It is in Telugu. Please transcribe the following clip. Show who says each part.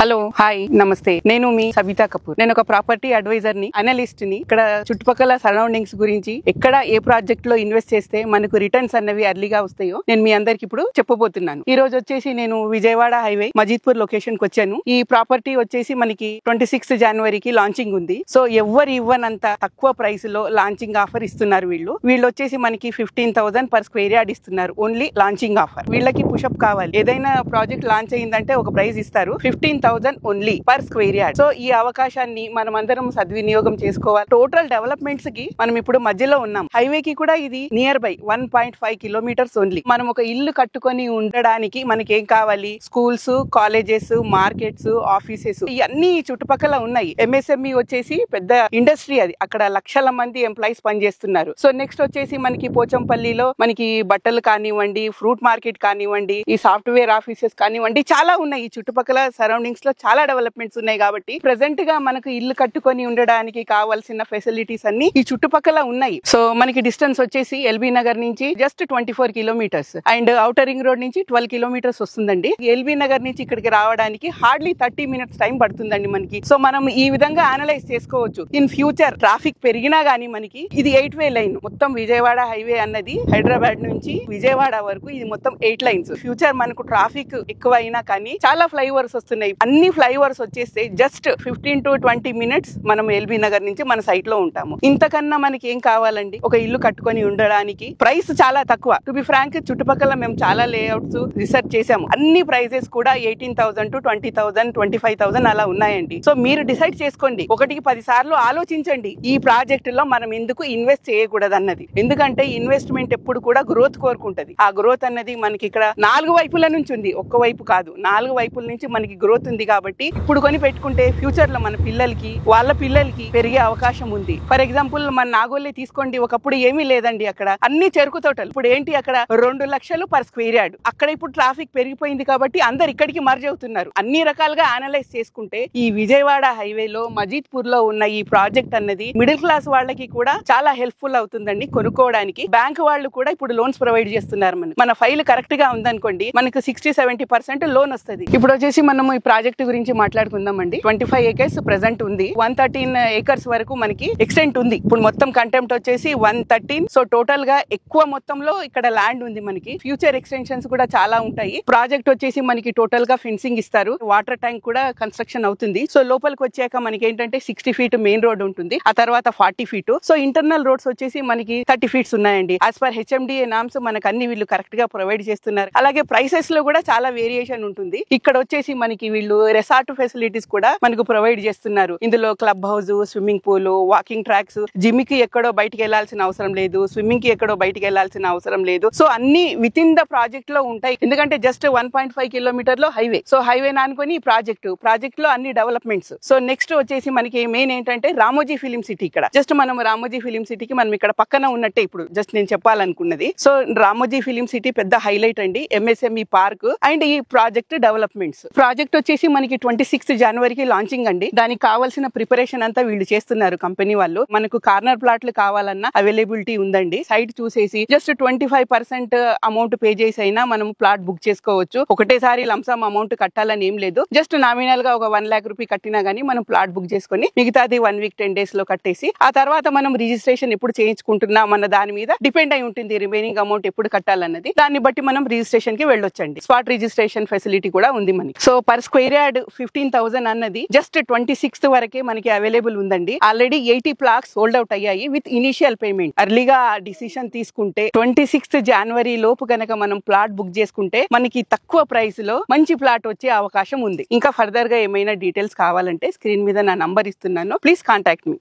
Speaker 1: హలో హాయ్ నమస్తే నేను మీ సబితా కపూర్. నేను ఒక ప్రాపర్టీ అడ్వైజర్ ని, అనలిస్ట్ ని. ఇక్కడ చుట్టుపక్కల సరౌండింగ్స్ గురించి, ఎక్కడ ఏ ప్రాజెక్ట్ లో ఇన్వెస్ట్ చేస్తే మనకు రిటర్న్స్ అన్నవి అర్లీగా వస్తాయో నేను మీ అందరికి ఇప్పుడు చెప్పబోతున్నాను. ఈ రోజు వచ్చేసి నేను విజయవాడ హైవే మజీద్పూర్ లొకేషన్ కి వచ్చాను. ఈ ప్రాపర్టీ వచ్చేసి మనకి 26 జనవరికి లాంచింగ్ ఉంది. సో ఎవరు ఇవ్వనంత తక్కువ ప్రైస్ లో లాంచింగ్ ఆఫర్ ఇస్తున్నారు వీళ్ళు వచ్చేసి మనకి 15,000 per square yard ఇస్తున్నారు. Only launching offer. వీళ్ళకి పుషప్ కావాలి. ఏదైనా ప్రాజెక్ట్ లాంచ్ అయిందంటే ఒక ప్రైస్ ఇస్తారు, 15,000 only per square yard. So ఈ అవకాశాన్ని మనం అందరం సద్వినియోగం చేసుకోవాలి. టోటల్ డెవలప్మెంట్స్ కి మనం ఇప్పుడు మధ్యలో ఉన్నాం. హైవే కి కూడా ఇది నియర్ బై 1.5 కిలోమీటర్స్ ఓన్లీ. మనం ఒక ఇల్లు కట్టుకొని ఉండడానికి మనకి ఏం కావాలి? స్కూల్స్, కాలేజెస్, మార్కెట్స్, ఆఫీసెస్ ఇవన్నీ చుట్టుపక్కల ఉన్నాయి. ఎంఎస్ఎంఈ వచ్చేసి పెద్ద ఇండస్ట్రీ అది. అక్కడ లక్షల మంది ఎంప్లాయీస్ పనిచేస్తున్నారు. సో నెక్స్ట్ వచ్చేసి మనకి పోచంపల్లిలో మనకి బట్టలు కానివ్వండి, ఫ్రూట్ మార్కెట్ కానివ్వండి, ఈ సాఫ్ట్వేర్ ఆఫీసెస్ కానివ్వండి, చాలా ఉన్నాయి. ఈ చుట్టుపక్కల సరౌండింగ్స్ లో చాలా డెవలప్మెంట్స్ ఉన్నాయి. కాబట్టి ప్రెసెంట్ గా మనకు ఇల్లు కట్టుకొని ఉండడానికి కావాల్సిన ఫెసిలిటీస్ అన్ని ఈ చుట్టుపక్కల ఉన్నాయి. సో మనకి డిస్టెన్స్ వచ్చేసి ఎల్బీ నగర్ నుంచి just 24 kilometres and outer ring road నుంచి 12 కిలోమీటర్స్ వస్తుందండి. ఎల్బీ నగర్ నుంచి ఇక్కడికి రావడానికి హార్డ్లీ 30 minutes టైం పడుతుందండి మనకి. సో మనం ఈ విధంగా అనలైజ్ చేసుకోవచ్చు. ఇన్ ఫ్యూచర్ ట్రాఫిక్ పెరిగినా గానీ మనకి ఇది 8-way లైన్. మొత్తం విజయవాడ హైవే అన్నది హైదరాబాద్ నుంచి విజయవాడ వరకు ఇది మొత్తం 8 లైన్స్. ఫ్యూచర్ మనకు ట్రాఫిక్ ఎక్కువ అయినా కానీ చాలా ఫ్లైఓవర్స్ వస్తున్నాయి. అన్ని ఫ్లైఓవర్స్ వచ్చేస్తే జస్ట్ 15 to 20 minutes మనం ఎల్బీ నగర్ నుంచి మన సైట్ లో ఉంటాము. ఇంతకన్నా మనకి ఏం కావాలండి? ఒక ఇల్లు కట్టుకొని ఉండడానికి ప్రైస్ చాలా తక్కువ. టు బి ఫ్రాంక్, చుట్టుపక్కల మేము చాలా లేఅవుట్స్ రీసెర్చ్ చేసాము. అన్ని ప్రైజెస్ కూడా 18,000 to 20,000, 25,000 అలా ఉన్నాయండి. సో మీరు డిసైడ్ చేసుకోండి. 1-10 సార్లు ఆలోచించండి ఈ ప్రాజెక్ట్ లో మనం ఎందుకు ఇన్వెస్ట్ చేయకూడదు అన్నది. ఎందుకంటే ఇన్వెస్ట్మెంట్ ఎప్పుడు కూడా గ్రోత్ కోరుకుంటది. ఆ గ్రోత్ అన్నది మనకి ఇక్కడ 4 వైపుల నుంచి ఉంది, ఒక్క వైపు కాదు. 4 వైపుల నుంచి మనకి గ్రోత్ ఉంది. కాబట్టి ఇప్పుడు కొని పెట్టుకుంటే ఫ్యూచర్ లో మన పిల్లలకి, వాళ్ళ పిల్లలకి పెరిగే అవకాశం ఉంది. ఫర్ ఎగ్జాంపుల్ మన నాగోల్లే తీసుకోండి. ఒకప్పుడు ఏమీ లేదండి, అక్కడ అన్ని చెరుకు తోటలు. ఇప్పుడు ఏంటి, అక్కడ 2 లక్షలు పర్ స్క్వేర్ యార్డ్. అక్కడ ఇప్పుడు ట్రాఫిక్ పెరిగిపోయింది కాబట్టి అందరు ఇక్కడికి మర్జ్ అవుతున్నారు. అన్ని రకాలుగా అనలైజ్ చేసుకుంటే ఈ విజయవాడ హైవేలో మజీద్పూర్ లో ఉన్న ఈ ప్రాజెక్ట్ అన్నది మిడిల్ క్లాస్ వాళ్ళకి కూడా చాలా హెల్ప్ఫుల్ అవుతుందండి కొనుక్కోవడానికి. బ్యాంక్ వాళ్ళు కూడా ఇప్పుడు లోన్స్ ప్రొవైడ్ చేస్తున్నారు. మన ఫైల్ కరెక్ట్ గా ఉందనుకోండి, మనకు 60-70% లోన్ వస్తుంది. ఇప్పుడు వచ్చేసి మనము ఈ ప్రాజెక్ట్ గురించి మాట్లాడుకుందామండి. 25 acres ప్రెసెంట్ ఉంది. 113 acres వరకు మనకి ఎక్స్టెంట్ ఉంది. ఇప్పుడు మొత్తం కంటెంప్ట్ వచ్చేసి 113. సో టోటల్ గా ఎక్కువ మొత్తంలో ఇక్కడ ల్యాండ్ ఉంది మనకి. ఫ్యూచర్ ఎక్స్టెన్షన్స్ కూడా చాలా ఉంటాయి. ప్రాజెక్ట్ వచ్చేసి మనకి టోటల్ గా ఫెన్సింగ్ ఇస్తారు. వాటర్ ట్యాంక్ కూడా కన్స్ట్రక్షన్ అవుతుంది. సో లోపలికి వచ్చాక మనకి ఏంటంటే 60 feet మెయిన్ రోడ్ ఉంటుంది. ఆ తర్వాత 40 feet. సో ఇంటర్నల్ రోడ్స్ వచ్చేసి మనకి 30 feet ఉన్నాయండి. యాజ్ పర్ హెచ్ఎండిఏ నామ్స్ మనకు అన్ని వీళ్ళు కరెక్ట్ గా ప్రొవైడ్ చేస్తున్నారు. అలాగే ప్రైసెస్ లో కూడా చాలా వేరియేషన్ ఉంటుంది. ఇక్కడ వచ్చేసి మనకి వీళ్ళు రెసార్ట్ ఫెసిలిటీస్ కూడా మనకు ప్రొవైడ్ చేస్తున్నారు. ఇందులో club house, swimming pool, walking tracks, gym కి ఎక్కడో బయటికి వెళ్లాల్సిన అవసరం లేదు, స్విమ్మింగ్ కి ఎక్కడో బయటికి వెళ్లాల్సిన అవసరం లేదు. సో అన్ని విత్ ఇన్ ద ప్రాజెక్ట్ లో ఉంటాయి. ఎందుకంటే జస్ట్ 1.5 కిలోమీటర్ లో హైవే. సో హైవే నానుకొని ప్రాజెక్ట్ లో అన్ని డెవలప్మెంట్స్. సో నెక్స్ట్ వచ్చేసి మనకి మెయిన్ ఏంటంటే రామోజీ ఫిలిం సిటీ. ఇక్కడ జస్ట్ మనం రామోజీ ఫిలిం సిటీకి మనం ఇక్కడ పక్కన ఉన్నట్టే ఇప్పుడు జస్ట్ నేను చెప్పాలనుకున్నది. సో రామోజీ ఫిలిం సిటీ పెద్ద హైలైట్ అండి. ఎంఎస్ఎంఈ పార్క్ అండ్ ఈ ప్రాజెక్ట్ డెవలప్మెంట్స్. ప్రాజెక్ట్ వచ్చేసి మనకి 26 జనవరికి లాంచింగ్ అండి. దానికి కావాల్సిన ప్రిపరేషన్ అంతా వీళ్ళు చేస్తున్నారు కంపెనీ వాళ్ళు. మనకు కార్నర్ ప్లాట్లు కావాలన్నా అవైలబిలిటీ ఉందండి. సైట్ చూసేసి జస్ట్ 25% అమౌంట్ పే చేసి అయినా మనం ప్లాట్ బుక్ చేసుకోవచ్చు. ఒకటేసారి లంసమ్ అమౌంట్ కట్టాలని ఏం లేదు. జస్ట్ నామినల్ గా ఒక 1 lakh రూపీ కట్టినా గానీ మనం ప్లాట్ బుక్ చేసుకుని మిగతాది 1 week 10 days లో కట్టేసి ఆ తర్వాత మనం రిజిస్ట్రేషన్ ఎప్పుడు చేయించుకుంటున్నా మన దాని మీద డిపెండ్ అయి ఉంటుంది. రిమైనింగ్ అమౌంట్ ఎప్పుడు కట్టాలన్నది దాన్ని బట్టి మనం రిజిస్ట్రేషన్ కి వెళ్ళొచ్చండి. స్పాట్ రిజిస్ట్రేషన్ ఫెసిలిటీ కూడా ఉంది మనకి. సో పర్ స్క్వేర్ యార్డ్ 15,000 అన్నది జస్ట్ 26th వరకే మనకి అవైలబుల్ ఉందండి. ఆల్రెడీ 80 plots సోల్డ్ అవుట్ అయ్యాయి విత్ ఇనిషియల్ పేమెంట్. అర్లీగా డిసిషన్ తీసుకుంటే 26th జనవరి లోపు గనక మనం ప్లాట్ బుక్ చేసుకుంటే మనకి తక్కువ ప్రైస్ లో మంచి ప్లాట్ వచ్చే అవకాశం ఉంది. ఇంకా ఫర్దర్ గా ఏమైనా డీటెయిల్స్ కావాలంటే స్క్రీన్ మీద నా నంబర్ ఇస్తున్నాను. Please contact me.